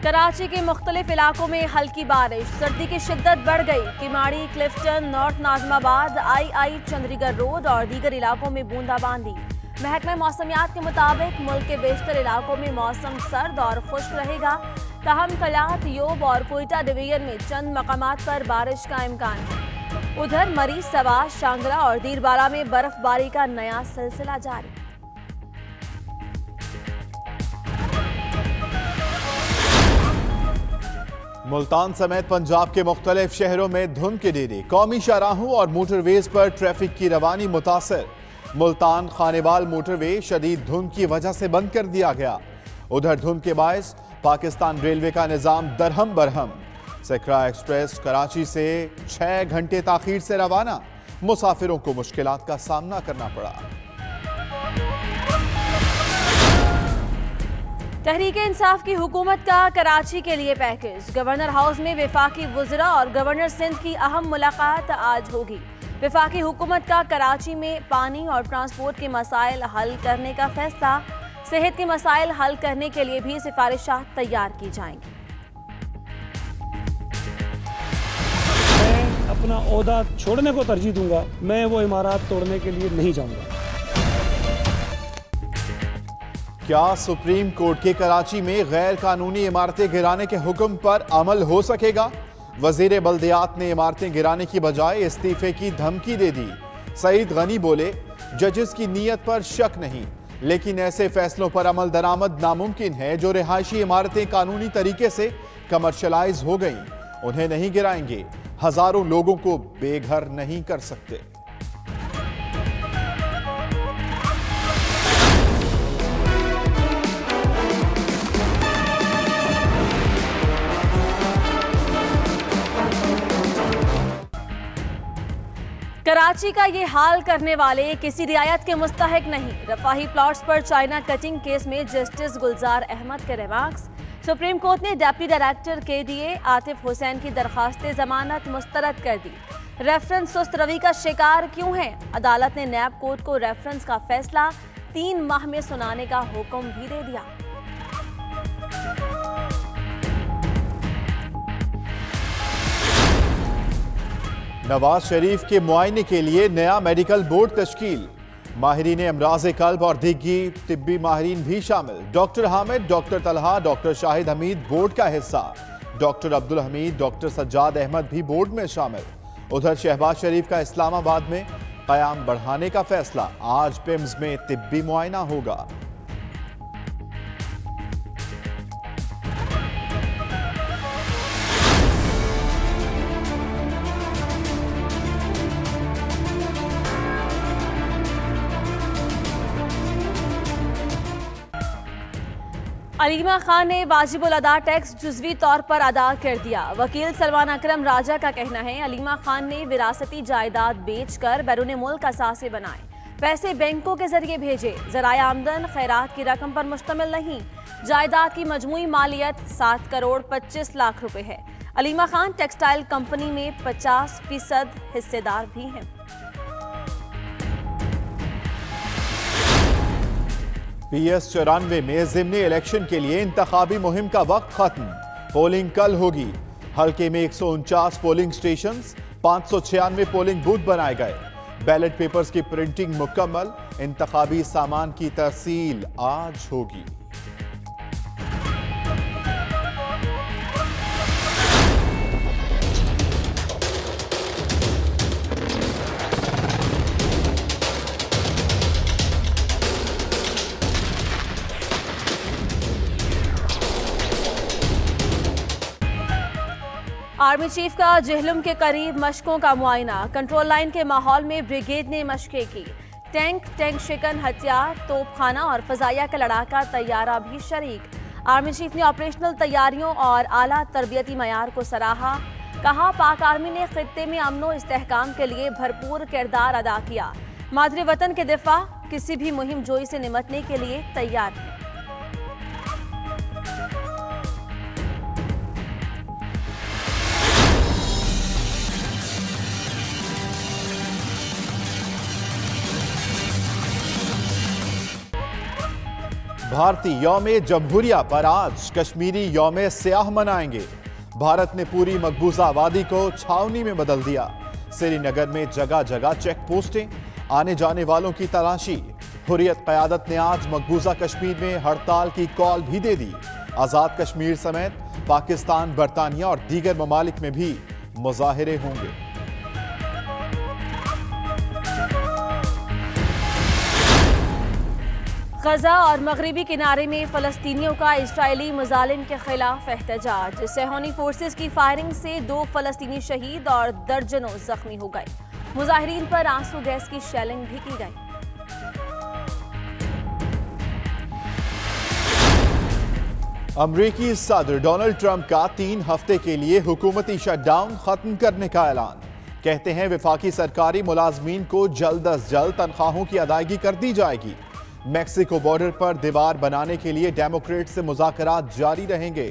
कराची के मुख्तलिफ इलाकों में हल्की बारिश, सर्दी की शिद्दत बढ़ गई। किमाड़ी, क्लिफ्टन, नॉर्थ नाजमाबाद, आई चंद्रीगढ़ रोड और दीगर इलाकों में बूंदाबांदी। महकमा मौसमियात के मुताबिक मुल्क के बेशतर इलाकों में मौसम सर्द और खुश्क रहेगा। ताहम कलात, योब और कोयटा डिवीजन में चंद मकामात पर बारिश का इम्कान है। उधर मरी, सवाज, शांगरा और दीरबाला में बर्फबारी का नया सिलसिला जारी। मुल्तान समेत पंजाब के मुख्तलिफ शहरों में धुंध की डेरी, कौमी शाहराहों और मोटरवेज पर ट्रैफिक की रवानी मुतासर। मुल्तान खानेवाल मोटरवे शदीद धुंध की वजह से बंद कर दिया गया। उधर धुंध के बायस पाकिस्तान रेलवे का निज़ाम दरहम बरहम। सकरा एक्सप्रेस कराची से 6 घंटे ताखीर से रवाना, मुसाफिरों को मुश्किलात का सामना करना पड़ा। तहरीक इंसाफ की हुकूमत का कराची के लिए पैकेज। गवर्नर हाउस में वफाकी वज़रा और गवर्नर सिंध की अहम मुलाकात आज होगी। वफाकी हुकूमत का कराची में पानी और ट्रांसपोर्ट के मसाइल हल करने का फैसला। सेहत के मसाइल हल करने के लिए भी सिफारिशात तैयार की जाएंगी। मैं अपना ओहदा छोड़ने को तरजीह दूंगा, मैं वो इमारत तोड़ने के लिए नहीं जाऊंगा। क्या सुप्रीम कोर्ट के कराची में गैर कानूनी इमारतें गिराने के हुक्म पर अमल हो सकेगा? वजीर बल्दियात ने इमारतें गिराने की बजाय इस्तीफे की धमकी दे दी। सईद गनी बोले, जजेस की नीयत पर शक नहीं, लेकिन ऐसे फैसलों पर अमल दरामद नामुमकिन है जो रिहायशी इमारतें कानूनी तरीके से कमर्शलाइज हो गईं। उन्हें नहीं गिराएंगे, हजारों लोगों को बेघर नहीं कर सकते। कराची का ये हाल करने वाले किसी रियायत के मुस्तहिक नहीं। रफाही प्लॉट्स पर चाइना कटिंग केस में जस्टिस गुलजार अहमद के रिमार्क्स। सुप्रीम कोर्ट ने deputy director KDA Atif Hussain की दरखास्त जमानत मुस्तरद कर दी। रेफरेंस सुस्त रवि का शिकार क्यों है? अदालत ने नैब कोर्ट को रेफरेंस का फैसला 3 माह में सुनाने का हुक्म भी दे दिया। नवाज शरीफ के मुआयने के लिए नया मेडिकल बोर्ड तश्कील। माहिरीन अमराज कल्ब और दीगी तिब्बी माहिरीन भी शामिल। Doctor Hamid, doctor Talha, doctor Shahid Hamid board का हिस्सा। डॉक्टर अब्दुल हमीद, डॉक्टर सज्जाद अहमद भी बोर्ड में शामिल। उधर शहबाज शरीफ का इस्लामाबाद में क़याम बढ़ाने का फैसला। आज पिम्स में तिब्बी मुआयना होगा। अलीमा खान ने वाजिबुल अदा टैक्स जुज़वी तौर पर अदा कर दिया। वकील सलमान अकरम राजा का कहना है, अलीमा खान ने विरासती जायदाद बेचकर बैरून मुल्क असासे बनाए, पैसे बैंकों के जरिए भेजे। ज़राए आमदन खैरात की रकम पर मुश्तमिल नहीं। जायदाद की मजमूई मालियत 7 करोड़ 25 लाख रुपए है। अलीमा खान टेक्सटाइल कंपनी में 50% हिस्सेदार भी हैं। PS 94 में ज़िमनी इलेक्शन के लिए इंतखाबी मुहिम का वक्त खत्म। पोलिंग कल होगी। हल्के में 149 पोलिंग स्टेशन, 596 पोलिंग बूथ बनाए गए। बैलेट पेपर्स की प्रिंटिंग मुकम्मल। इंतखाबी सामान की तहसील आज होगी। आर्मी चीफ का जहलुम के करीब मशकों का मुआयना। कंट्रोल लाइन के माहौल में ब्रिगेड ने मशकें की। टैंक शिकन हथियार, तोपखाना और फजाइया का लड़ाका तैयारा भी शरीक। आर्मी चीफ ने ऑपरेशनल तैयारियों और आला तरबियती मयार को सराहा। कहा, पाक आर्मी ने खित्ते में अमनो इस्तेहकाम के लिए भरपूर किरदार अदा किया। मादरे वतन के दिफा किसी भी मुहिम जोई से निमटने के लिए तैयार है। भारतीय यौम जमहूरिया पर आज कश्मीरी यौम स्याह मनाएंगे। भारत ने पूरी मकबूजा आबादी को छावनी में बदल दिया। श्रीनगर में जगह जगह चेक पोस्टें, आने जाने वालों की तलाशी। हुर्रियत क़यादत ने आज मकबूजा कश्मीर में हड़ताल की कॉल भी दे दी। आज़ाद कश्मीर समेत पाकिस्तान, बरतानिया और दीगर ममालिक में भी मुजाहिरे होंगे। गजा और मगरबी किनारे में फ़लस्तीनियों का इस्राएली मुजालिम के खिलाफ एहतजाज। सेहोनी फोर्सेस की फायरिंग से 2 फ़लस्तीनी शहीद और दर्जनों जख्मी हो गए। मुजाहिरीन पर आंसू गैस की शेलिंग भी की गई। अमरीकी सदर डोनाल्ड ट्रंप का 3 हफ्ते के लिए हुकूमती शटडाउन खत्म करने का ऐलान। कहते हैं वफाकी सरकारी मुलाजमीन को जल्द अज जल्द तनख्वाहों की अदायगी कर दी जाएगी। मैक्सिको बॉर्डर पर दीवार बनाने के लिए डेमोक्रेट से मुज़ाकरात जारी रहेंगे।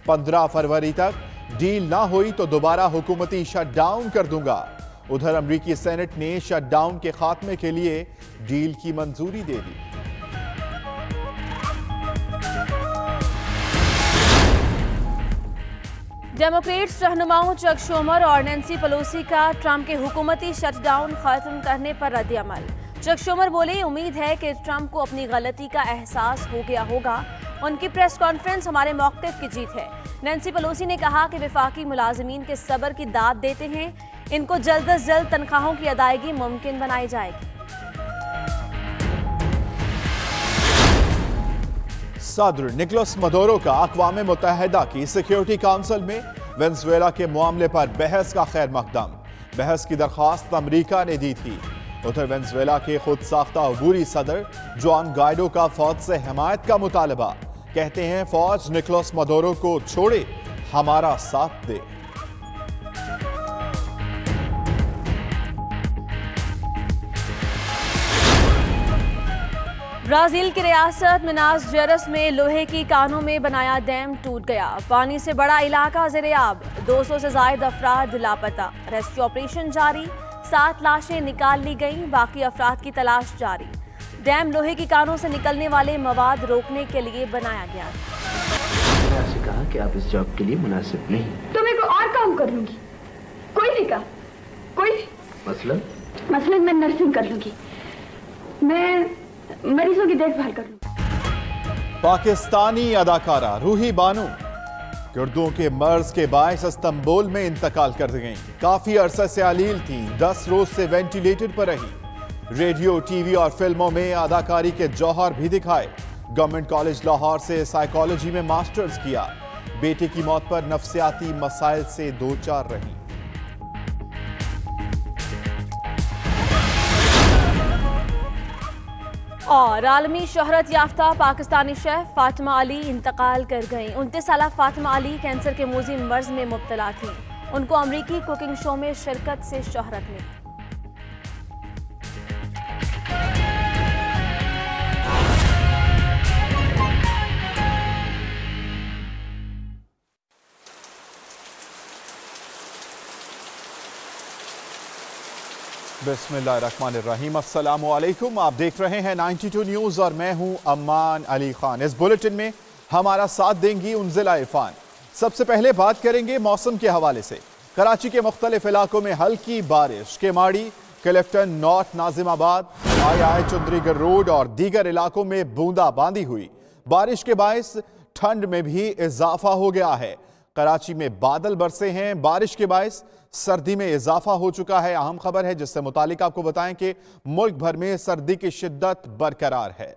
15 फरवरी तक डील ना हुई तो दोबारा हुकूमती शटडाउन कर दूंगा। उधर अमरीकी सेनेट ने शटडाउन के खात्मे के लिए डील की मंजूरी दे दी। डेमोक्रेट्स रहनुमाओं चक शूमर और नैन्सी पेलोसी का ट्रंप के हुकूमती शटडाउन खत्म करने पर रद्द-ए-अमल। चक शूमर बोले, उम्मीद है कि ट्रंप को अपनी गलती का एहसास हो गया होगा। उनकी प्रेस कॉन्फ्रेंस हमारे मौक़िफ़ की जीत है। नैन्सी पेलोसी ने कहा कि वफाकी मुलाजमीन के सब्र की दाद देते हैं। इनको जल्द अज जल्द तनख्वाहों की अदायगी मुमकिन बनाई जाएगी। सदर निकोलस मदुरो का अक़वाम मुत्तहिदा की सिक्योरिटी काउंसिल में वेनेज़ुएला के मामले पर बहस का खैर मकदम। बहस की दरख्वास्त अमरीका ने दी थी। उधर वेनेज़ुएला के खुद साख्ता अबूरी सदर जुआन गाइडो का फौज से हिमायत का मुतालबा। कहते हैं फौज निकोलस मदुरो को छोड़े, हमारा साथ दे। ब्राजील की रियासत मिनास जेरस में लोहे की कानों में बनाया डैम टूट गया। पानी से बड़ा इलाका ज़ेरे-आब। 200 से ज़ायद अफराद लापता। रेस्क्यू ऑपरेशन जारी। 7 लाशें निकाल ली गईं। बाकी अफराद की तलाश जारी। डैम लोहे की कानों से निकलने वाले मवाद रोकने के लिए बनाया गया। मैंने आपसे कहा कि आप इस जॉब के लिए मुनासिब नहीं। तो मैं कोई और काम कर लूंगी। कोई भी काम। कोई मसलन मैं नर्सिंग कर लूंगी। मैं मरीजों की देखभाल कर लूंगी। पाकिस्तानी अदाकारा रूही बानो गुर्दों के मर्ज के बायस इस्तांबुल में इंतकाल कर गईं। काफी अरसा से अलील थी। 10 रोज से वेंटिलेटर पर रही। रेडियो, टीवी और फिल्मों में अदाकारी के जौहर भी दिखाए। गवर्नमेंट कॉलेज लाहौर से साइकोलॉजी में मास्टर्स किया। बेटे की मौत पर नफ्सियाती मसाइल से दो चार रही। और आलमी शोहरत याफ्ता पाकिस्तानी शेफ फातिमा अली इंतकाल कर गईं। 29 साल फातिमा अली कैंसर के मुज़िम मर्ज में मुब्तला थीं। उनको अमरीकी कुकिंग शो में शिरकत से शोहरत मिली। बिस्मिल्लाहिर्रहमानिर्रहीम। अस्सलामु अलैकुम। आप देख रहे हैं 92 न्यूज़ और मैं हूं अम्मान अली खान। इस बुलेटिन में हमारा साथ देंगी उन्जिला इरफान। सबसे पहले बात करेंगे मौसम के हवाले से। कराची के मुख्तलिफ इलाकों में हल्की बारिश। केमाड़ी, क्लिफ्टन, नॉर्थ नाजिमाबाद, आई चंद्रीगढ़ रोड और दीगर इलाकों में बूंदाबांदी हुई। बारिश के बायस ठंड में भी इजाफा हो गया है। कराची में बादल बरसे हैं। बारिश के बायस सर्दी में इजाफा हो चुका है। अहम खबर है जिससे मुतालिक आपको बताएं कि मुल्क भर में सर्दी की शिद्दत बरकरार है।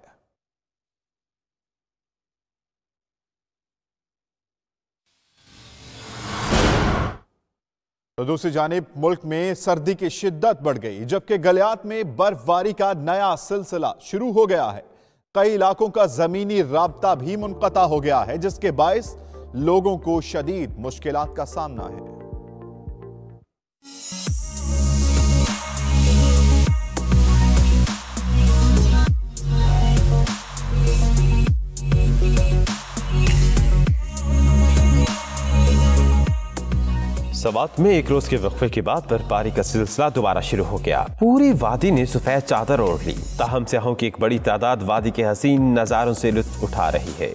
तो दूसरी जानिब मुल्क में सर्दी की शिद्दत बढ़ गई, जबकि गलियात में बर्फबारी का नया सिलसिला शुरू हो गया है। कई इलाकों का जमीनी राब्ता भी मुनक़ता हो गया है, जिसके बायस लोगों को शदीद मुश्किलात का सामना है। सवात में एक रोज के वक्फे के बाद बर्फबारी का सिलसिला दोबारा शुरू हो गया। पूरी वादी ने सफेद चादर ओढ़ ली। ताहम सयाहों की एक बड़ी तादाद वादी के हसीन नजारों से लुत्फ उठा रही है।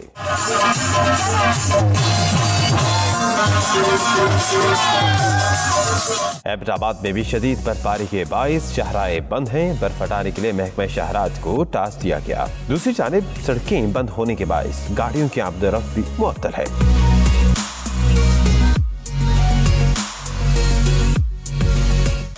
एबटाबाद में भी शदीद बर्फबारी के बाइस शाहराएं बंद हैं। बर्फ हटाने के लिए महकमा शहरात को टास्क दिया गया। दूसरी जानिब सड़कें बंद होने के बाइस गाड़ियों की आमदोरफ्त भी मुअत्तल है।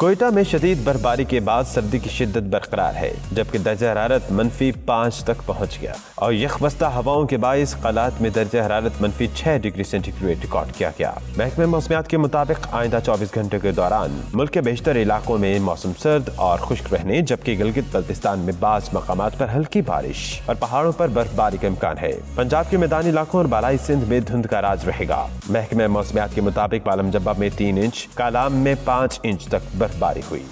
कोयटा में शदीद बर्फबारी के बाद सर्दी की शिद्दत बरकरार है, जबकि दर्जा हरारत -5 तक पहुंच गया और यखबस्ता हवाओं के बाइस कलात में दर्जा हरारत -6 डिग्री सेंटीग्रेड रिकॉर्ड किया गया। महकमे मौसमियात के मुताबिक आइंदा 24 घंटों के दौरान मुल्क के बेशतर इलाकों में मौसम सर्द और खुश्क रहने, जबकि गिलगित बल्तिस्तान में बाज़ मकामात पर हल्की बारिश और पहाड़ों पर बर्फबारी का इम्कान है। पंजाब के मैदानी इलाकों और बालाई सिंध में धुंध का राज रहेगा। महकमे मौसमियात के मुताबिक पालम जब्बा में 3 इंच, कालाम में 5 इंच तक बर्फबारी हुई।